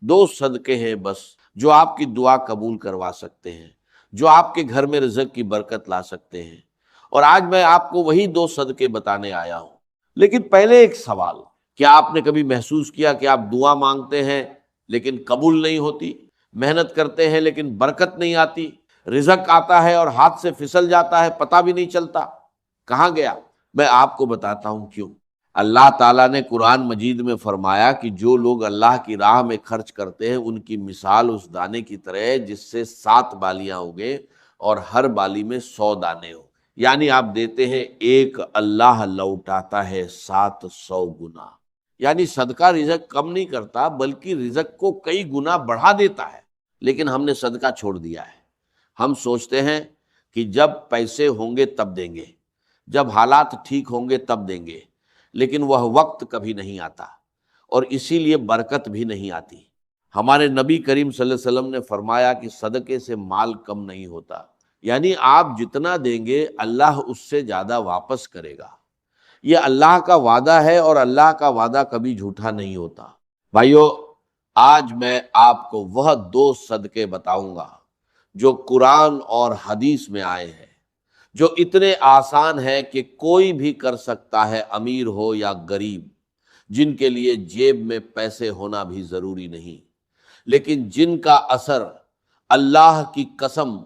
دو صدقے ہیں بس جو آپ کی دعا قبول کروا سکتے ہیں، جو آپ کے گھر میں رزق کی برکت لا سکتے ہیں، اور آج میں آپ کو وہی دو صدقے بتانے آیا ہوں۔ لیکن پہلے ایک سوال، کیا آپ نے کبھی محسوس کیا کہ آپ دعا مانگتے ہیں لیکن قبول نہیں ہوتی، محنت کرتے ہیں لیکن برکت نہیں آتی، رزق آتا ہے اور ہاتھ سے پھسل جاتا ہے، پتہ بھی نہیں چلتا کہاں گیا؟ میں آپ کو بتاتا ہوں کیوں۔ اللہ تعالیٰ نے قرآن مجید میں فرمایا کہ جو لوگ اللہ کی راہ میں خرچ کرتے ہیں ان کی مثال اس دانے کی طرح ہے جس سے 7 بالیاں اگیں اور ہر بالی میں 100 دانے ہو، یعنی آپ دیتے ہیں ایک، اللہ لوٹاتا ہے 700 گنا۔ یعنی صدقہ رزق کم نہیں کرتا بلکہ رزق کو کئی گنا بڑھا دیتا ہے، لیکن ہم نے صدقہ چھوڑ دیا ہے۔ ہم سوچتے ہیں کہ جب پیسے ہوں گے تب دیں گے، جب حالات ٹھیک ہوں گے تب دیں گے، لیکن وہ وقت کبھی نہیں آتا اور اسی لیے برکت بھی نہیں آتی۔ ہمارے نبی کریم صلی اللہ علیہ وسلم نے فرمایا کہ صدقے سے مال کم نہیں ہوتا، یعنی آپ جتنا دیں گے اللہ اس سے زیادہ واپس کرے گا۔ یہ اللہ کا وعدہ ہے اور اللہ کا وعدہ کبھی جھوٹا نہیں ہوتا۔ بھائیو، آج میں آپ کو وہ دو صدقے بتاؤں گا جو قرآن اور حدیث میں آئے ہیں، جو اتنے آسان ہے کہ کوئی بھی کر سکتا ہے، امیر ہو یا غریب، جن کے لیے جیب میں پیسے ہونا بھی ضروری نہیں، لیکن جن کا اثر اللہ کی قسم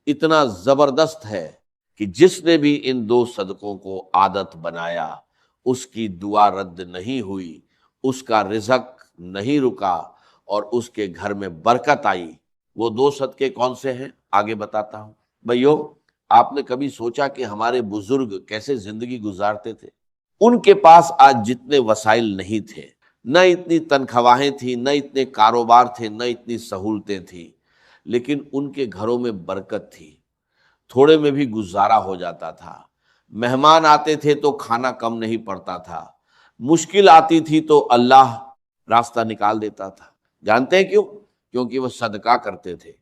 اتنا زبردست ہے کہ جس نے بھی ان دو صدقوں کو عادت بنایا اس کی دعا رد نہیں ہوئی، اس کا رزق نہیں رکا اور اس کے گھر میں برکت آئی۔ وہ دو صدقے کون سے ہیں آگے بتاتا ہوں۔ بھائیو، آپ نے کبھی سوچا کہ ہمارے بزرگ کیسے زندگی گزارتے تھے؟ ان کے پاس آج جتنے وسائل نہیں تھے، نہ اتنی تنخواہیں تھیں، نہ اتنے کاروبار تھے، نہ اتنی سہولتیں تھیں، لیکن ان کے گھروں میں برکت تھی، تھوڑے میں بھی گزارا ہو جاتا تھا۔ مہمان آتے تھے تو کھانا کم نہیں پڑتا تھا، مشکل آتی تھی تو اللہ راستہ نکال دیتا تھا۔ جانتے ہیں کیوں؟ کیونکہ وہ صدقہ کرتے تھے،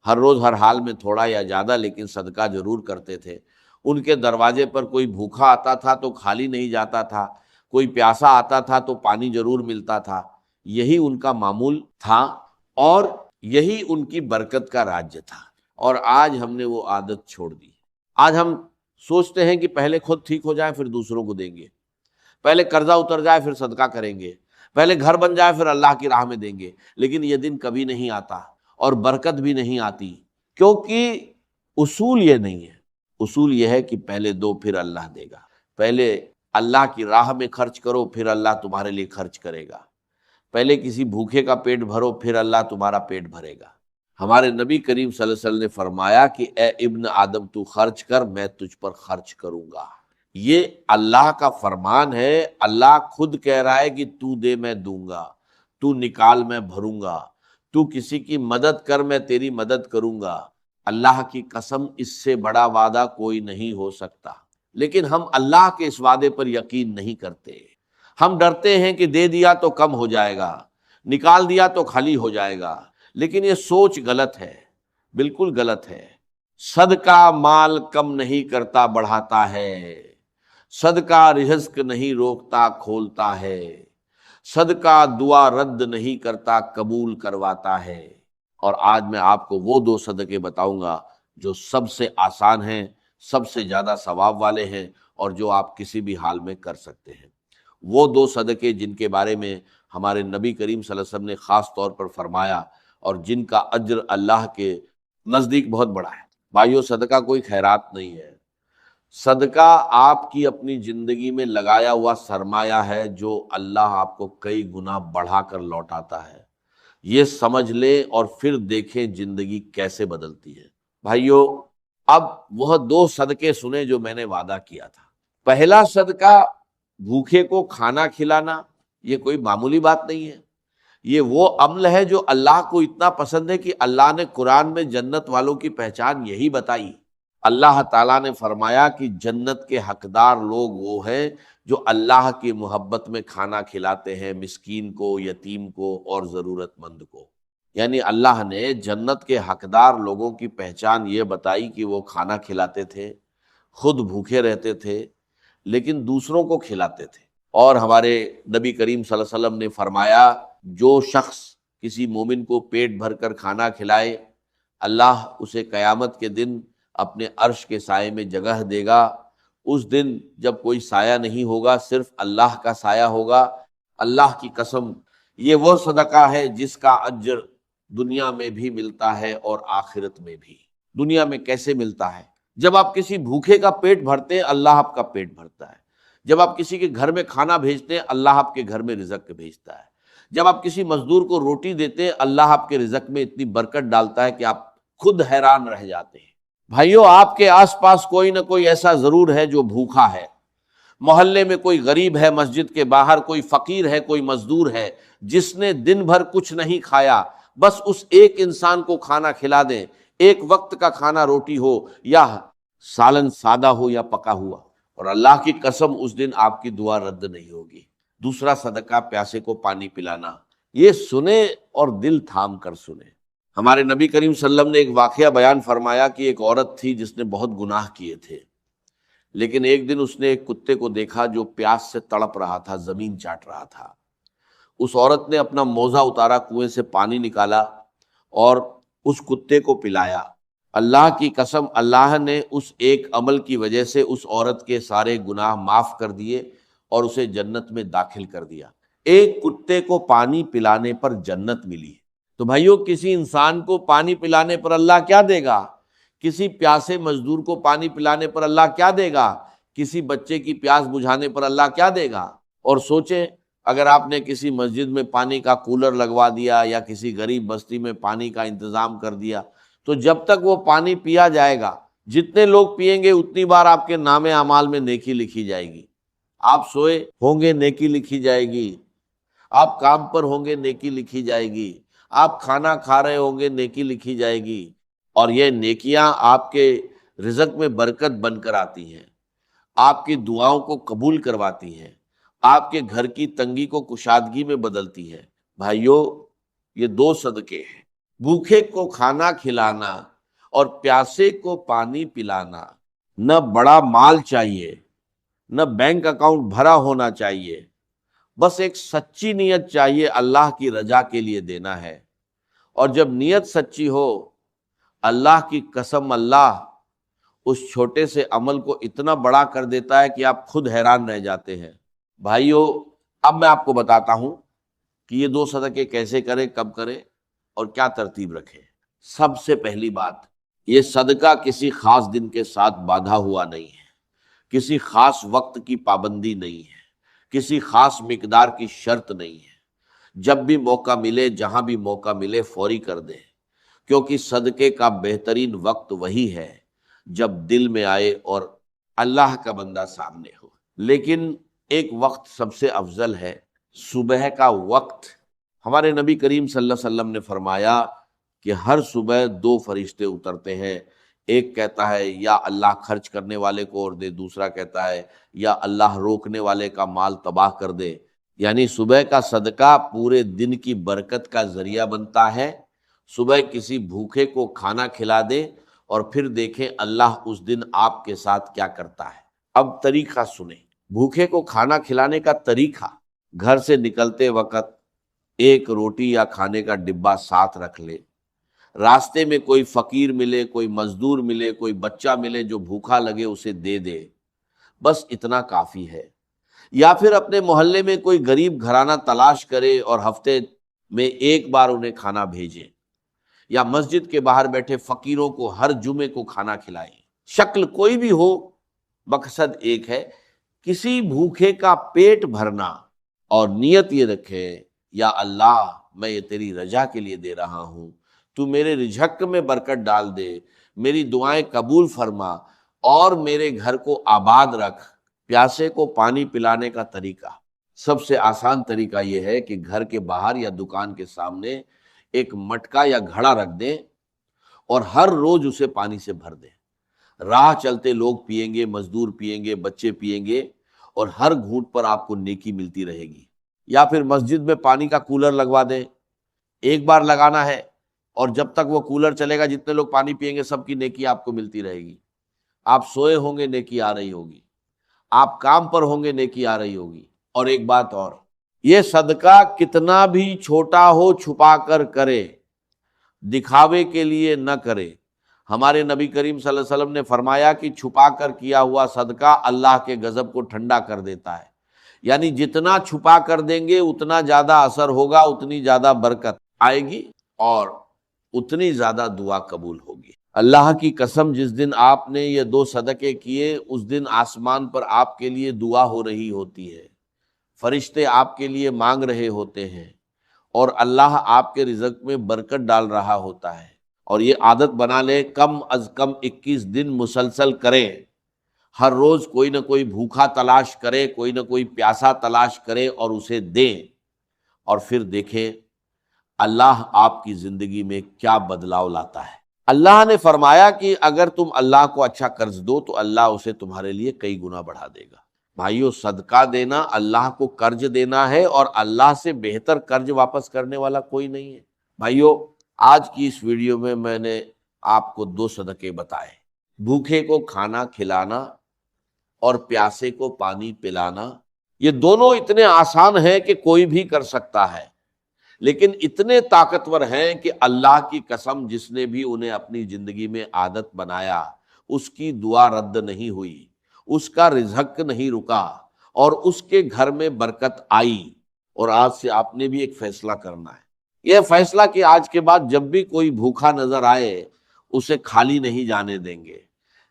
ہر روز ہر حال میں تھوڑا یا زیادہ لیکن صدقہ ضرور کرتے تھے۔ ان کے دروازے پر کوئی بھوکا آتا تھا تو خالی نہیں جاتا تھا، کوئی پیاسا آتا تھا تو پانی ضرور ملتا تھا۔ یہی ان کا معمول تھا اور یہی ان کی برکت کا راج تھا، اور آج ہم نے وہ عادت چھوڑ دی۔ آج ہم سوچتے ہیں کہ پہلے خود ٹھیک ہو جائے پھر دوسروں کو دیں گے، پہلے قرضہ اتر جائے پھر صدقہ کریں گے، پہلے گھر بن جائے پھر اللہ کی راہ میں دیں گے، لیکن یہ دن کبھی نہیں آتا اور برکت بھی نہیں آتی، کیونکہ اصول یہ نہیں ہے۔ اصول یہ ہے کہ پہلے دو پھر اللہ دے گا، پہلے اللہ کی راہ میں خرچ کرو پھر اللہ تمہارے لیے خرچ کرے گا، پہلے کسی بھوکے کا پیٹ بھرو پھر اللہ تمہارا پیٹ بھرے گا۔ ہمارے نبی کریم صلی اللہ علیہ وسلم نے فرمایا کہ اے ابن آدم تو خرچ کر، میں تجھ پر خرچ کروں گا۔ یہ اللہ کا فرمان ہے، اللہ خود کہہ رہا ہے کہ تو دے میں دوں گا، تو نکال میں بھروں گا، تو کسی کی مدد کر میں تیری مدد کروں گا۔ اللہ کی قسم اس سے بڑا وعدہ کوئی نہیں ہو سکتا، لیکن ہم اللہ کے اس وعدے پر یقین نہیں کرتے۔ ہم ڈرتے ہیں کہ دے دیا تو کم ہو جائے گا، نکال دیا تو خالی ہو جائے گا، لیکن یہ سوچ غلط ہے، بالکل غلط ہے۔ صدقہ مال کم نہیں کرتا، بڑھاتا ہے۔ صدقہ رزق نہیں روکتا، کھولتا ہے۔ صدقہ دعا رد نہیں کرتا، قبول کرواتا ہے۔ اور آج میں آپ کو وہ دو صدقے بتاؤں گا جو سب سے آسان ہیں، سب سے زیادہ ثواب والے ہیں، اور جو آپ کسی بھی حال میں کر سکتے ہیں۔ وہ دو صدقے جن کے بارے میں ہمارے نبی کریم صلی اللہ علیہ وسلم نے خاص طور پر فرمایا اور جن کا اجر اللہ کے نزدیک بہت بڑا ہے۔ بھائیو، صدقہ کوئی خیرات نہیں ہے، صدقہ آپ کی اپنی زندگی میں لگایا ہوا سرمایہ ہے جو اللہ آپ کو کئی گنا بڑھا کر لوٹاتا ہے۔ یہ سمجھ لیں اور پھر دیکھیں زندگی کیسے بدلتی ہے۔ بھائیو، اب وہ دو صدقے سنیں جو میں نے وعدہ کیا تھا۔ پہلا صدقہ بھوکے کو کھانا کھلانا، یہ کوئی معمولی بات نہیں ہے، یہ وہ عمل ہے جو اللہ کو اتنا پسند ہے کہ اللہ نے قرآن میں جنت والوں کی پہچان یہی بتائی۔ اللہ تعالیٰ نے فرمایا کہ جنت کے حقدار لوگ وہ ہیں جو اللہ کی محبت میں کھانا کھلاتے ہیں مسکین کو، یتیم کو اور ضرورت مند کو۔ یعنی اللہ نے جنت کے حقدار لوگوں کی پہچان یہ بتائی کہ وہ کھانا کھلاتے تھے، خود بھوکے رہتے تھے لیکن دوسروں کو کھلاتے تھے۔ اور ہمارے نبی کریم صلی اللہ علیہ وسلم نے فرمایا جو شخص کسی مومن کو پیٹ بھر کر کھانا کھلائے، اللہ اسے قیامت کے دن اپنے عرش کے سائے میں جگہ دے گا۔ اس دن جب کوئی سایہ نہیں ہوگا، صرف اللہ کا سایہ ہوگا۔ اللہ کی قسم، یہ وہ صدقہ ہے جس کا اجر دنیا میں بھی ملتا ہے اور آخرت میں بھی۔ دنیا میں کیسے ملتا ہے؟ جب آپ کسی بھوکے کا پیٹ بھرتے ہیں، اللہ آپ کا پیٹ بھرتا ہے۔ جب آپ کسی کے گھر میں کھانا بھیجتے ہیں، اللہ آپ کے گھر میں رزق بھیجتا ہے۔ جب آپ کسی مزدور کو روٹی دیتے ہیں، اللہ آپ کے رزق میں اتنی برکت ڈالتا ہے کہ آپ خود حیران رہ جاتے ہیں۔ بھائیو، آپ کے آس پاس کوئی نہ کوئی ایسا ضرور ہے جو بھوکا ہے۔ محلے میں کوئی غریب ہے، مسجد کے باہر کوئی فقیر ہے، کوئی مزدور ہے جس نے دن بھر کچھ نہیں کھایا۔ بس اس ایک انسان کو کھانا کھلا دیں، ایک وقت کا کھانا، روٹی ہو یا سالن سادہ ہو یا پکا ہوا، اور اللہ کی قسم اس دن آپ کی دعا رد نہیں ہوگی۔ دوسرا صدقہ پیاسے کو پانی پلانا۔ یہ سنیں اور دل تھام کر سنیں۔ ہمارے نبی کریم صلی اللہ علیہ وسلم نے ایک واقعہ بیان فرمایا کہ ایک عورت تھی جس نے بہت گناہ کیے تھے، لیکن ایک دن اس نے ایک کتے کو دیکھا جو پیاس سے تڑپ رہا تھا، زمین چاٹ رہا تھا۔ اس عورت نے اپنا موزہ اتارا، کنویں سے پانی نکالا اور اس کتے کو پلایا۔ اللہ کی قسم، اللہ نے اس ایک عمل کی وجہ سے اس عورت کے سارے گناہ معاف کر دیے اور اسے جنت میں داخل کر دیا۔ ایک کتے کو پانی پلانے پر جنت ملی۔ تو بھائیو، کسی انسان کو پانی پلانے پر اللہ کیا دے گا؟ کسی پیاسے مزدور کو پانی پلانے پر اللہ کیا دے گا؟ کسی بچے کی پیاس بجھانے پر اللہ کیا دے گا؟ اور سوچیں، اگر آپ نے کسی مسجد میں پانی کا کولر لگوا دیا یا کسی غریب بستی میں پانی کا انتظام کر دیا، تو جب تک وہ پانی پیا جائے گا، جتنے لوگ پیئیں گے اتنی بار آپ کے نام اعمال میں نیکی لکھی جائے گی۔ آپ سوئے ہوں گے، نیکی لکھی جائے گی۔ آپ کام پر ہوں گے، نیکی لکھی جائے گی۔ آپ کھانا کھا رہے ہوں گے، نیکی لکھی جائے گی۔ اور یہ نیکیاں آپ کے رزق میں برکت بن کر آتی ہیں، آپ کی دعاؤں کو قبول کرواتی ہیں، آپ کے گھر کی تنگی کو کشادگی میں بدلتی ہے۔ بھائیو، یہ دو صدقے ہیں، بھوکے کو کھانا کھلانا اور پیاسے کو پانی پلانا۔ نہ بڑا مال چاہیے، نہ بینک اکاؤنٹ بھرا ہونا چاہیے، بس ایک سچی نیت چاہیے، اللہ کی رضا کے لیے دینا ہے۔ اور جب نیت سچی ہو، اللہ کی قسم، اللہ اس چھوٹے سے عمل کو اتنا بڑا کر دیتا ہے کہ آپ خود حیران رہ جاتے ہیں۔ بھائیو، اب میں آپ کو بتاتا ہوں کہ یہ دو صدقے کیسے کریں، کب کریں اور کیا ترتیب رکھیں۔ سب سے پہلی بات، یہ صدقہ کسی خاص دن کے ساتھ باندھا ہوا نہیں ہے، کسی خاص وقت کی پابندی نہیں ہے، کسی خاص مقدار کی شرط نہیں ہے۔ جب بھی موقع ملے، جہاں بھی موقع ملے، فوری کر دیں، کیونکہ صدقے کا بہترین وقت وہی ہے جب دل میں آئے اور اللہ کا بندہ سامنے ہو۔ لیکن ایک وقت سب سے افضل ہے، صبح کا وقت۔ ہمارے نبی کریم صلی اللہ علیہ وسلم نے فرمایا کہ ہر صبح دو فرشتے اترتے ہیں، ایک کہتا ہے یا اللہ خرچ کرنے والے کو اور دے، دوسرا کہتا ہے یا اللہ روکنے والے کا مال تباہ کر دے۔ یعنی صبح کا صدقہ پورے دن کی برکت کا ذریعہ بنتا ہے۔ صبح کسی بھوکے کو کھانا کھلا دے اور پھر دیکھیں اللہ اس دن آپ کے ساتھ کیا کرتا ہے۔ اب طریقہ سنیں، بھوکے کو کھانا کھلانے کا طریقہ: گھر سے نکلتے وقت ایک روٹی یا کھانے کا ڈبہ ساتھ رکھ لے۔ راستے میں کوئی فقیر ملے، کوئی مزدور ملے، کوئی بچہ ملے جو بھوکا لگے، اسے دے دے، بس اتنا کافی ہے۔ یا پھر اپنے محلے میں کوئی غریب گھرانہ تلاش کرے اور ہفتے میں ایک بار انہیں کھانا بھیجے، یا مسجد کے باہر بیٹھے فقیروں کو ہر جمعے کو کھانا کھلائیں۔ شکل کوئی بھی ہو، مقصد ایک ہے، کسی بھوکے کا پیٹ بھرنا، اور نیت یہ رکھے، یا اللہ میں یہ تیری رضا کے لیے دے رہا ہوں، تو میرے رزق میں برکت ڈال دے، میری دعائیں قبول فرما اور میرے گھر کو آباد رکھ۔ پیاسے کو پانی پلانے کا طریقہ: سب سے آسان طریقہ یہ ہے کہ گھر کے باہر یا دکان کے سامنے ایک مٹکا یا گھڑا رکھ دیں اور ہر روز اسے پانی سے بھر دیں۔ راہ چلتے لوگ پیئیں گے، مزدور پیئیں گے، بچے پیئیں گے، اور ہر گھونٹ پر آپ کو نیکی ملتی رہے گی۔ یا پھر مسجد میں پانی کا کولر لگوا دیں، ایک بار لگانا ہے، اور جب تک وہ کولر چلے گا جتنے لوگ پانی پیئیں گے سب کی نیکی آپ کو ملتی رہے گی۔ آپ سوئے ہوں گے، نیکی آ رہی ہوگی، آپ کام پر ہوں گے، نیکی آ رہی ہوگی۔ اور ایک بات اور، یہ صدقہ کتنا بھی چھوٹا ہو چھپا کر کرے، دکھاوے کے لیے نہ کرے۔ ہمارے نبی کریم صلی اللہ علیہ وسلم نے فرمایا کہ چھپا کر کیا ہوا صدقہ اللہ کے غضب کو ٹھنڈا کر دیتا ہے، یعنی جتنا چھپا کر دیں گے اتنا زیادہ اثر ہوگا، اتنی زیادہ برکت آئے گی اور اتنی زیادہ دعا قبول ہوگی۔ اللہ کی قسم، جس دن آپ نے یہ 2 صدقے کیے اس دن آسمان پر آپ کے لیے دعا ہو رہی ہوتی ہے، فرشتے آپ کے لیے مانگ رہے ہوتے ہیں، اور اللہ آپ کے رزق میں برکت ڈال رہا ہوتا ہے۔ اور یہ عادت بنا لیں، کم از کم 21 دن مسلسل کریں، ہر روز کوئی نہ کوئی بھوکا تلاش کرے، کوئی نہ کوئی پیاسا تلاش کرے اور اسے دیں، اور پھر دیکھیں اللہ آپ کی زندگی میں کیا بدلاؤ لاتا ہے۔ اللہ نے فرمایا کہ اگر تم اللہ کو اچھا قرض دو تو اللہ اسے تمہارے لیے کئی گنا بڑھا دے گا۔ بھائیو، صدقہ دینا اللہ کو قرض دینا ہے، اور اللہ سے بہتر قرض واپس کرنے والا کوئی نہیں ہے۔ بھائیو، آج کی اس ویڈیو میں میں نے آپ کو 2 صدقے بتائے، بھوکے کو کھانا کھلانا اور پیاسے کو پانی پلانا۔ یہ دونوں اتنے آسان ہیں کہ کوئی بھی کر سکتا ہے، لیکن اتنے طاقتور ہیں کہ اللہ کی قسم جس نے بھی انہیں اپنی زندگی میں عادت بنایا اس کی دعا رد نہیں ہوئی، اس کا رزق نہیں رکا، اور اس کے گھر میں برکت آئی۔ اور آج سے آپ نے بھی ایک فیصلہ کرنا ہے، یہ فیصلہ کہ آج کے بعد جب بھی کوئی بھوکا نظر آئے اسے خالی نہیں جانے دیں گے،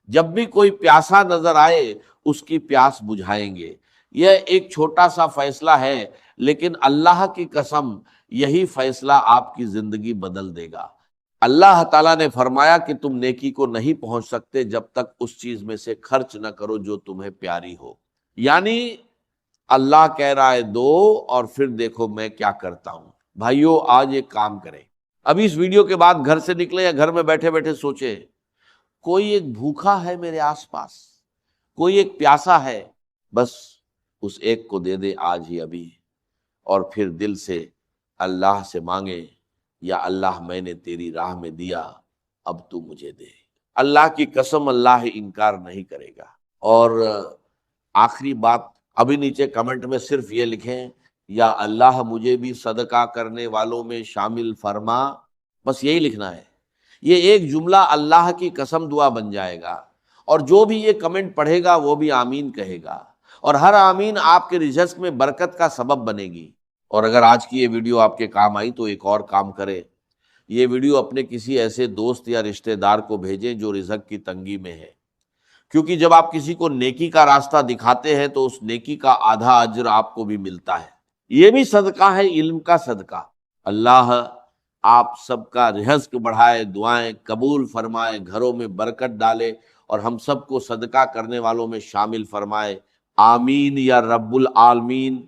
جب بھی کوئی پیاسا نظر آئے اس کی پیاس بجھائیں گے۔ یہ ایک چھوٹا سا فیصلہ ہے، لیکن اللہ کی قسم یہی فیصلہ آپ کی زندگی بدل دے گا۔ اللہ تعالیٰ نے فرمایا کہ تم نیکی کو نہیں پہنچ سکتے جب تک اس چیز میں سے خرچ نہ کرو جو تمہیں پیاری ہو، یعنی اللہ کہہ رہا ہے دو اور پھر دیکھو میں کیا کرتا ہوں۔ بھائیو، آج ایک کام کریں، ابھی اس ویڈیو کے بعد گھر سے نکلیں یا گھر میں بیٹھے بیٹھے سوچیں، کوئی ایک بھوکا ہے میرے آس پاس، کوئی ایک پیاسا ہے، بس اس ایک کو دے دے آج ہی ابھی، اور پھر دل سے اللہ سے مانگے، یا اللہ میں نے تیری راہ میں دیا، اب تو مجھے دے۔ اللہ کی قسم اللہ انکار نہیں کرے گا۔ اور آخری بات، ابھی نیچے کمنٹ میں صرف یہ لکھیں، یا اللہ مجھے بھی صدقہ کرنے والوں میں شامل فرما، بس یہی لکھنا ہے۔ یہ ایک جملہ اللہ کی قسم دعا بن جائے گا، اور جو بھی یہ کمنٹ پڑھے گا وہ بھی آمین کہے گا، اور ہر آمین آپ کے رزق میں برکت کا سبب بنے گی۔ اور اگر آج کی یہ ویڈیو آپ کے کام آئی تو ایک اور کام کریں، یہ ویڈیو اپنے کسی ایسے دوست یا رشتہ دار کو بھیجیں جو رزق کی تنگی میں ہے، کیونکہ جب آپ کسی کو نیکی کا راستہ دکھاتے ہیں تو اس نیکی کا آدھا اجر آپ کو بھی ملتا ہے۔ یہ بھی صدقہ ہے، علم کا صدقہ۔ اللہ آپ سب کا رزق بڑھائے، دعائیں قبول فرمائے، گھروں میں برکت ڈالے، اور ہم سب کو صدقہ کرنے والوں میں شامل فرمائے۔ آمین یا رب العالمین۔